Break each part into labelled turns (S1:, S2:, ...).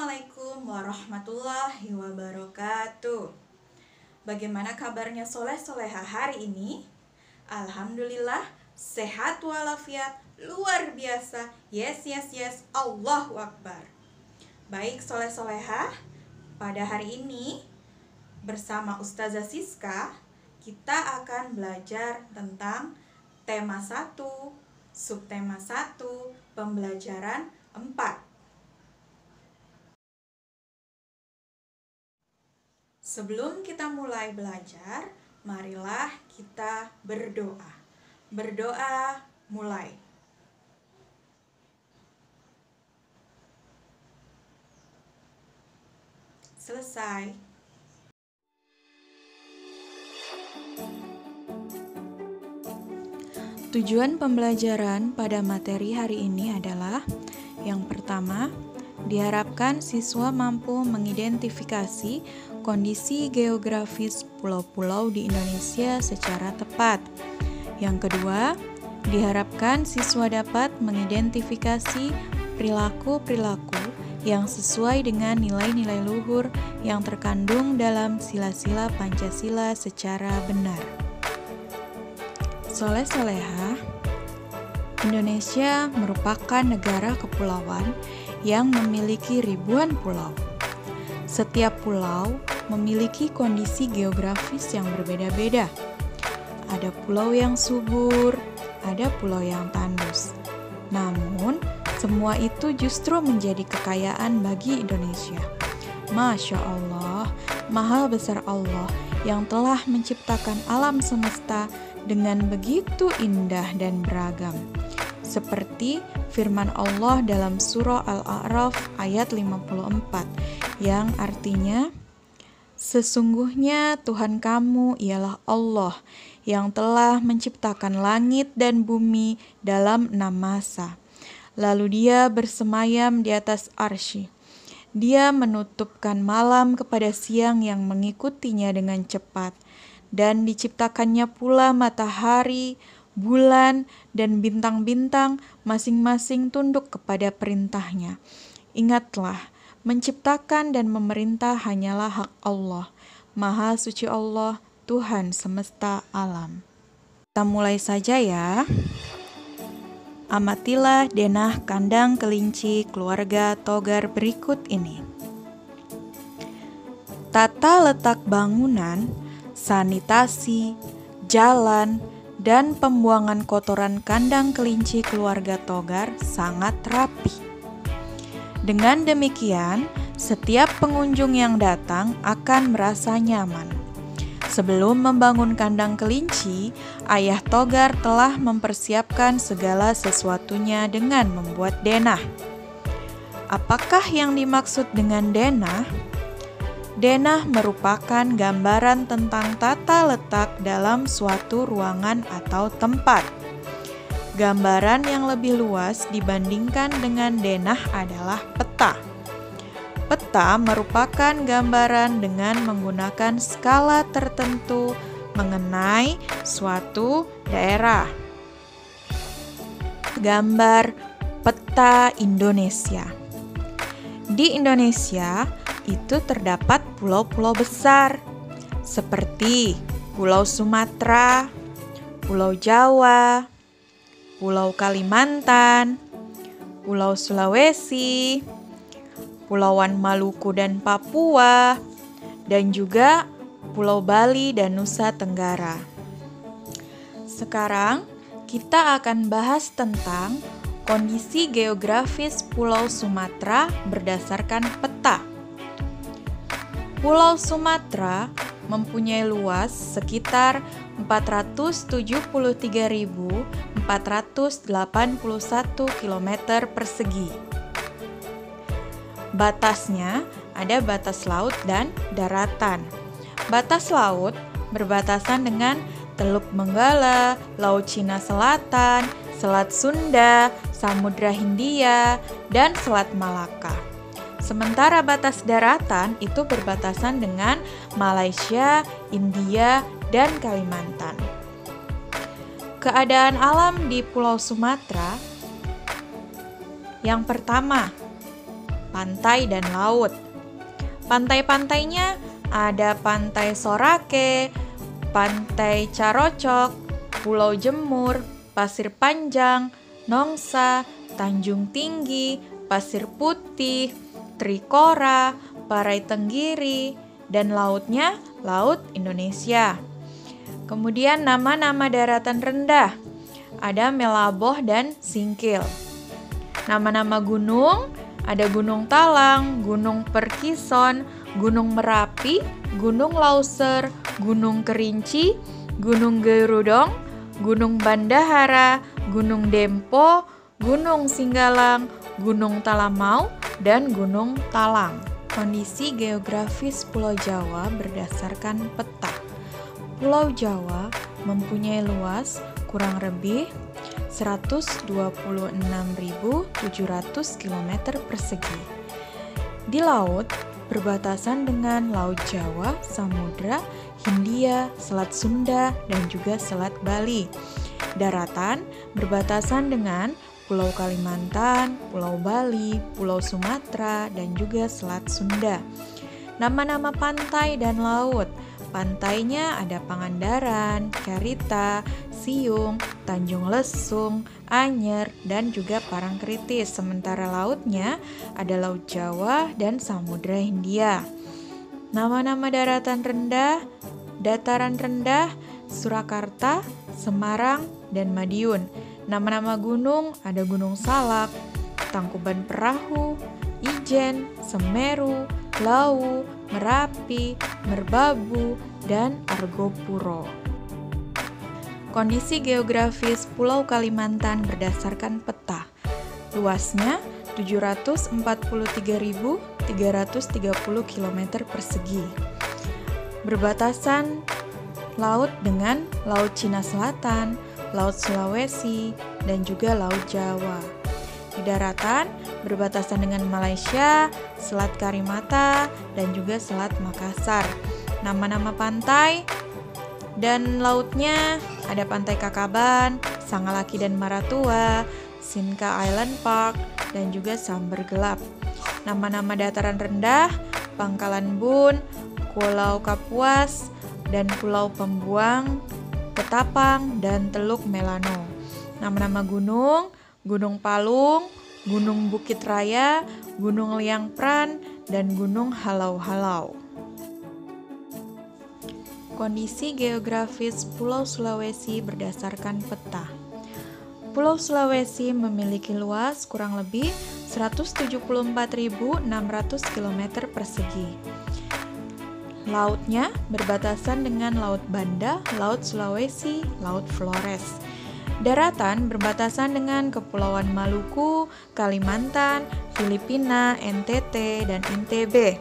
S1: Assalamualaikum warahmatullahi wabarakatuh. Bagaimana kabarnya soleh-soleha hari ini? Alhamdulillah, sehat walafiat, luar biasa. Yes, Allahu Akbar. Baik soleh-soleha, pada hari ini bersama Ustazah Siska, kita akan belajar tentang tema 1, subtema 1, pembelajaran 4. Sebelum kita mulai belajar, marilah kita berdoa. Berdoa mulai. Selesai. Tujuan pembelajaran pada materi hari ini adalah yang pertama, diharapkan siswa mampu mengidentifikasi kondisi geografis pulau-pulau di Indonesia secara tepat. Yang kedua, diharapkan siswa dapat mengidentifikasi perilaku-perilaku yang sesuai dengan nilai-nilai luhur yang terkandung dalam sila-sila Pancasila secara benar. Soleh-soleha, Indonesia merupakan negara kepulauan yang memiliki ribuan pulau. Setiap pulau memiliki kondisi geografis yang berbeda-beda. Ada pulau yang subur, ada pulau yang tandus. Namun, semua itu justru menjadi kekayaan bagi Indonesia. Masya Allah, maha besar Allah yang telah menciptakan alam semesta dengan begitu indah dan beragam. Seperti firman Allah dalam surah Al-A'raf ayat 54 yang artinya, sesungguhnya Tuhan kamu ialah Allah yang telah menciptakan langit dan bumi dalam 6 masa. Lalu Dia bersemayam di atas arsy. Dia menutupkan malam kepada siang yang mengikutinya dengan cepat, dan diciptakannya pula matahari, bulan, dan bintang-bintang masing-masing tunduk kepada perintahnya. Ingatlah, menciptakan dan memerintah hanyalah hak Allah. Maha suci Allah, Tuhan semesta alam. Kita mulai saja ya. Amatilah denah kandang kelinci keluarga Togar berikut ini. Tata letak bangunan, sanitasi, jalan, dan pembuangan kotoran kandang kelinci keluarga Togar sangat rapi. Dengan demikian, setiap pengunjung yang datang akan merasa nyaman. Sebelum membangun kandang kelinci, Ayah Togar telah mempersiapkan segala sesuatunya dengan membuat denah. Apakah yang dimaksud dengan denah? Denah merupakan gambaran tentang tata letak dalam suatu ruangan atau tempat. Gambaran yang lebih luas dibandingkan dengan denah adalah peta. Peta merupakan gambaran dengan menggunakan skala tertentu mengenai suatu daerah. Gambar peta Indonesia. Di Indonesia itu terdapat pulau-pulau besar seperti Pulau Sumatera, Pulau Jawa, Pulau Kalimantan, Pulau Sulawesi, Pulauan Maluku dan Papua, dan juga Pulau Bali dan Nusa Tenggara. Sekarang kita akan bahas tentang kondisi geografis Pulau Sumatera berdasarkan peta. Pulau Sumatera mempunyai luas sekitar 473.481 km persegi. Batasnya ada batas laut dan daratan. Batas laut berbatasan dengan Teluk Benggala, Laut Cina Selatan, Selat Sunda, Samudra Hindia, dan Selat Malaka. Sementara batas daratan itu berbatasan dengan Malaysia, India, dan Kalimantan. Keadaan alam di Pulau Sumatera. Yang pertama, pantai dan laut. Pantai-pantainya ada Pantai Sorake, Pantai Carocok, Pulau Jemur, Pasir Panjang, Nongsa, Tanjung Tinggi, Pasir Putih, Trikora, Parai Tenggiri, dan lautnya Laut Indonesia. Kemudian nama-nama daratan rendah, ada Melaboh dan Singkil. Nama-nama gunung, ada Gunung Talang, Gunung Perkison, Gunung Merapi, Gunung Lauser, Gunung Kerinci, Gunung Gerudong, Gunung Bandahara, Gunung Dempo, Gunung Singgalang, Gunung Talamau, dan Gunung Talang. Kondisi geografis Pulau Jawa berdasarkan peta. Pulau Jawa mempunyai luas kurang lebih 126.700 km persegi. Di laut, berbatasan dengan Laut Jawa, Samudra Hindia, Selat Sunda, dan juga Selat Bali. Daratan berbatasan dengan Pulau Kalimantan, Pulau Bali, Pulau Sumatera, dan juga Selat Sunda. Nama-nama pantai dan laut. Pantainya ada Pangandaran, Carita, Siung, Tanjung Lesung, Anyer, dan juga Parangkritis. Sementara lautnya ada Laut Jawa dan Samudra Hindia. Nama-nama daratan rendah, dataran rendah, Surakarta, Semarang, dan Madiun. Nama-nama gunung ada Gunung Salak, Tangkuban Perahu, Ijen, Semeru, Lawu, Merapi, Merbabu, dan Argopuro. Kondisi geografis Pulau Kalimantan berdasarkan peta. Luasnya 743.330 km persegi. Berbatasan laut dengan Laut Cina Selatan, Laut Sulawesi, dan juga Laut Jawa. Di daratan berbatasan dengan Malaysia, Selat Karimata, dan juga Selat Makassar. Nama-nama pantai dan lautnya ada Pantai Kakaban, Sangalaki dan Maratua, Sinka Island Park, dan juga Samber Gelap. Nama-nama dataran rendah, Pangkalan Bun, Pulau Kapuas, dan Pulau Pembuang, Ketapang, dan Teluk Melano. Nama-nama gunung, Gunung Palung, Gunung Bukit Raya, Gunung Liang Pran, dan Gunung Halau-Halau. Kondisi geografis Pulau Sulawesi berdasarkan peta. Pulau Sulawesi memiliki luas kurang lebih 174.600 km persegi. Lautnya berbatasan dengan Laut Banda, Laut Sulawesi, Laut Flores. Daratan berbatasan dengan Kepulauan Maluku, Kalimantan, Filipina, NTT, dan NTB.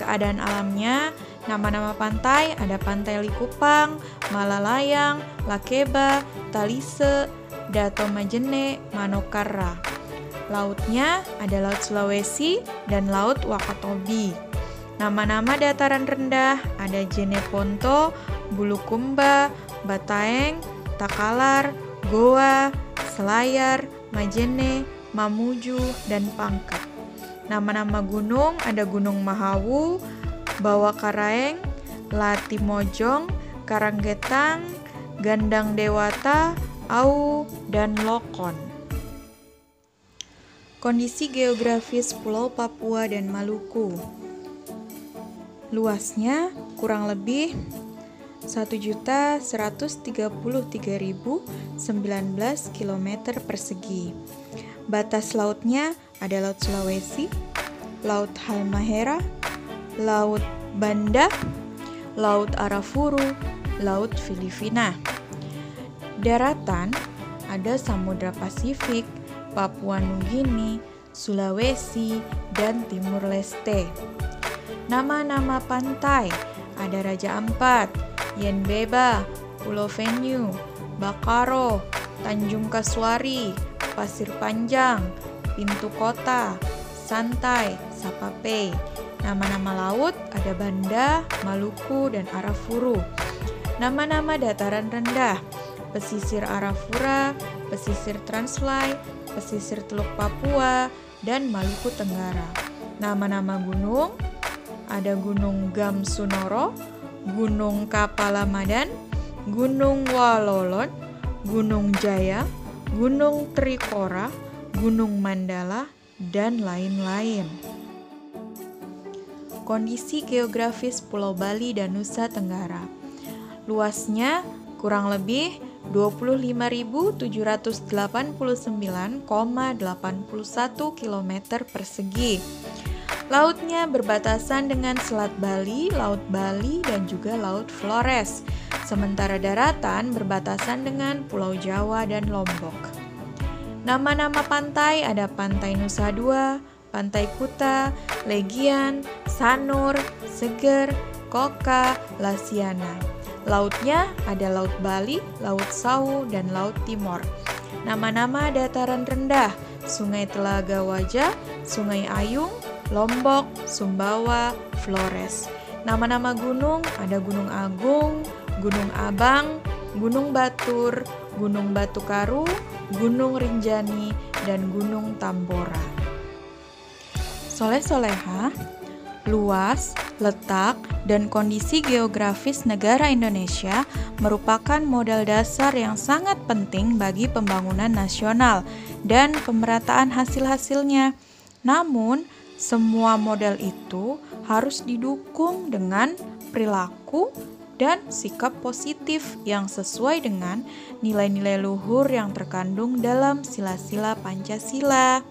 S1: Keadaan alamnya, nama-nama pantai ada Pantai Likupang, Malalayang, Lakeba, Talise, Dato Majene, Manokarra. Lautnya ada Laut Sulawesi dan Laut Wakatobi. Nama-nama dataran rendah ada Jeneponto, Bulukumba, Bataeng, Takalar, Goa, Selayar, Majene, Mamuju, dan Pangkep. Nama-nama gunung ada Gunung Mahawu, Bawakaraeng, Latimojong, Karanggetang, Gandang Dewata, Au, dan Lokon. Kondisi geografis Pulau Papua dan Maluku. Luasnya kurang lebih 1.133.019 km persegi. Batas lautnya ada Laut Sulawesi, Laut Halmahera, Laut Banda, Laut Arafuru, Laut Filipina. Daratan ada Samudra Pasifik, Papua Nugini, Sulawesi, dan Timur Leste. Nama-nama pantai ada Raja Ampat, Yenbeba, Pulau Venue, Bakaro, Tanjung Kasuari, Pasir Panjang, Pintu Kota, Santai, Sapape. Nama-nama laut ada Banda, Maluku, dan Arafuru. Nama-nama dataran rendah, Pesisir Arafura, Pesisir Translai, Pesisir Teluk Papua, dan Maluku Tenggara. Nama-nama gunung, ada Gunung Gamsunoro, Gunung Kapalamadan, Gunung Walolon, Gunung Jaya, Gunung Trikora, Gunung Mandala, dan lain-lain. Kondisi geografis Pulau Bali dan Nusa Tenggara. Luasnya kurang lebih 25.789,81 km persegi. Lautnya berbatasan dengan Selat Bali, Laut Bali, dan juga Laut Flores. Sementara daratan berbatasan dengan Pulau Jawa dan Lombok. Nama-nama pantai ada Pantai Nusa Dua, Pantai Kuta, Legian, Sanur, Seger, Koka, Lasiana. Lautnya ada Laut Bali, Laut Sawu, dan Laut Timor. Nama-nama dataran rendah, Sungai Telaga Wajah, Sungai Ayung, Lombok, Sumbawa, Flores. Nama-nama gunung ada Gunung Agung, Gunung Abang, Gunung Batur, Gunung Batu Karu, Gunung Rinjani, dan Gunung Tambora. Soleh-soleha, luas, letak, dan kondisi geografis negara Indonesia merupakan modal dasar yang sangat penting bagi pembangunan nasional dan pemerataan hasil-hasilnya. Namun, semua modal itu harus didukung dengan perilaku dan sikap positif yang sesuai dengan nilai-nilai luhur yang terkandung dalam sila-sila Pancasila.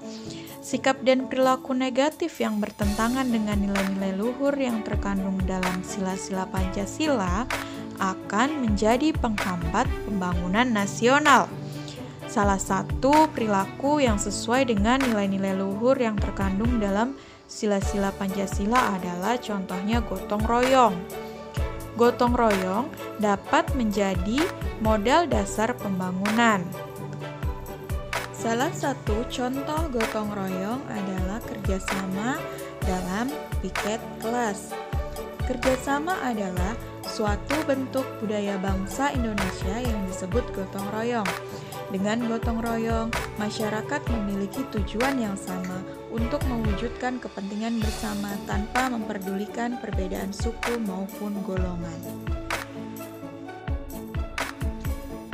S1: Sikap dan perilaku negatif yang bertentangan dengan nilai-nilai luhur yang terkandung dalam sila-sila Pancasila akan menjadi penghambat pembangunan nasional. Salah satu perilaku yang sesuai dengan nilai-nilai luhur yang terkandung dalam sila-sila Pancasila adalah contohnya gotong royong. Gotong royong dapat menjadi modal dasar pembangunan. Salah satu contoh gotong royong adalah kerjasama dalam piket kelas. Kerjasama adalah suatu bentuk budaya bangsa Indonesia yang disebut gotong royong. Dengan gotong royong, masyarakat memiliki tujuan yang sama untuk mewujudkan kepentingan bersama tanpa memperdulikan perbedaan suku maupun golongan.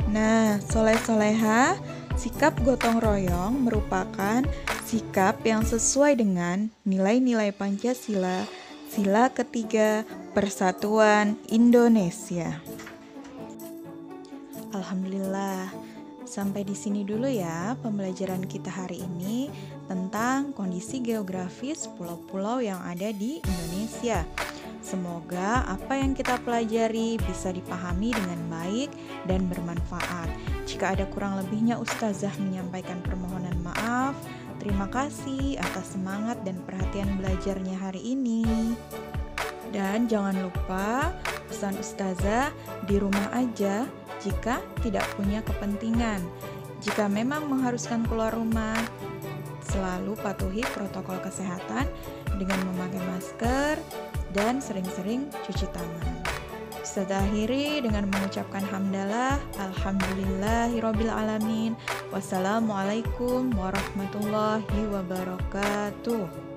S1: Nah, soleh-soleha, sikap gotong royong merupakan sikap yang sesuai dengan nilai-nilai Pancasila, sila ketiga Persatuan Indonesia. Alhamdulillah, sampai di sini dulu ya pembelajaran kita hari ini tentang kondisi geografis pulau-pulau yang ada di Indonesia. Semoga apa yang kita pelajari bisa dipahami dengan baik dan bermanfaat. Jika ada kurang lebihnya, Ustazah menyampaikan permohonan maaf. Terima kasih atas semangat dan perhatian belajarnya hari ini. Dan jangan lupa pesan Ustazah, di rumah aja jika tidak punya kepentingan. Jika memang mengharuskan keluar rumah, selalu patuhi protokol kesehatan dengan memakai masker dan sering-sering cuci tangan. Ustazah akhiri dengan mengucapkan hamdalah, alhamdulillahirabbil alamin. Wassalamualaikum warahmatullahi wabarakatuh.